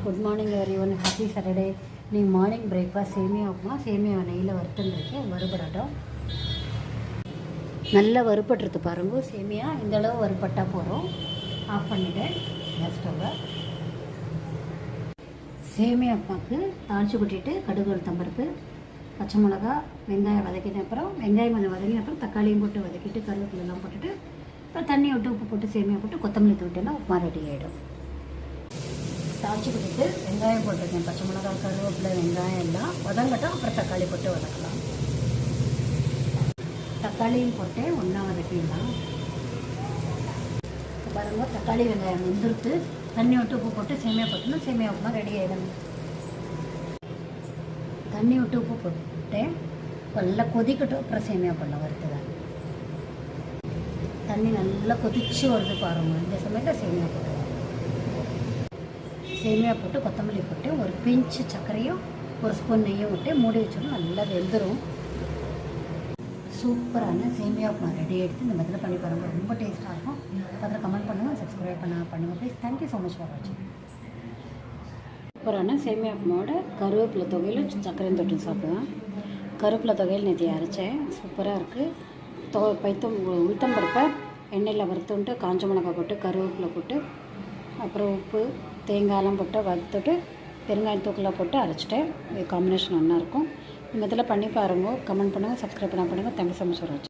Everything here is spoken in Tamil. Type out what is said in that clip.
Good morning everyone, happy Saturday. நீ மார்னிங் பிரேக்ஃபாஸ்ட் சேமியா உப்புமா, சேமியா நெய்யில் வறுத்துருக்கேன். வறுபடட்டும். நல்லா வறுபட்டுறது பாருங்க. சேமியா இந்த அளவு வறுபட்டால் போகிறோம். ஆஃப் பண்ணிவிட்டேன் கேஸ் ஸ்டவ்வை. சேமியா உப்புமாக்கு தாளித்து கொட்டிட்டு கடுகு உளுத்தம்பருப்பு, பச்சை மிளகா, வெங்காயம் வதக்கின அப்புறம் வெங்காயம் கொஞ்சம் வதங்கின அப்புறம் தக்காளியும் போட்டு வதக்கிட்டு கருவேப்பிலெல்லாம் போட்டுட்டு அப்புறம் தண்ணி விட்டு உப்பு போட்டு சேமியா போட்டு கொத்தமல்லி தூவிட்டேன்னா உப்புமா ரெடி ஆகிடும். தாளித்து கொட்டிட்டு வெங்காயம் போட்டிருக்கேன். பச்சை மிளகாய், கருவேப்பிலை, வெங்காயம் எல்லாம் வதங்கட்டும். அப்புறம் தக்காளி போட்டு வதக்கலாம். தக்காளியும் போட்டு ஒன்றா வதக்கிடலாம். பாருங்க, தக்காளி வெங்காயம் வெந்துருத்து. தண்ணி விட்டு உப்பு போட்டு சேமியா போட்டோம்னா சேமியா உப்புமா ரெடி ஆகிடும். தண்ணி விட்டு உப்பு போட்டேன். நல்லா கொதிக்கட்டும். அப்புறம் சேமியா போடலாம். வறுத்துதான் தண்ணி நல்லா கொதிச்சு வருது பாருங்க. இந்த சமயத்தில் சேமியா போட்டுக்கலாம். சேமியா போட்டு கொத்தமல்லி போட்டு ஒரு பிஞ்சு சர்க்கரையும் ஒரு ஸ்பூன் நெய்யும் விட்டு மூடி வச்சோன்னா நல்லா வெந்துடும். சூப்பரான சேமியா உப்புமா ரெடி எடுத்து இந்த மெத்தட் பண்ணி பாருங்கள். ரொம்ப டேஸ்ட்டாக இருக்கும். அதில் கமெண்ட் பண்ணுங்கள், சப்ஸ்கிரைப் பண்ணுங்கள் please. Thank you so much for வாட்சிங். சூப்பரான சேமியா உப்புமாவோட கருவேப்பிலை தொகையில் சர்க்கரையும் தொட்டு சாப்பிடுவேன். கருவேப்பிலை தொகையில் நேற்று அரைச்சேன். சூப்பராக இருக்குது. உளுத்தம்பருப்பை எண்ணெயில் வறுத்துன்ட்டு காஞ்ச மிளகாய் போட்டு கருவேப்பிலை போட்டு அப்புறம் உப்பு தேங்காயெல்லாம் போட்டு வறுத்துட்டு பெருங்காயம் தூக்கில் போட்டு அரைச்சிட்டேன். இது காம்பினேஷன் நல்லாயிருக்கும். இந்த இதில் பண்ணி பாருங்கள். கமெண்ட் பண்ணுங்கள், சப்ஸ்கிரைப் பண்ணுங்கள். தேங்க்யூ ஸோ மச் ஃபார் வாட்சிங்.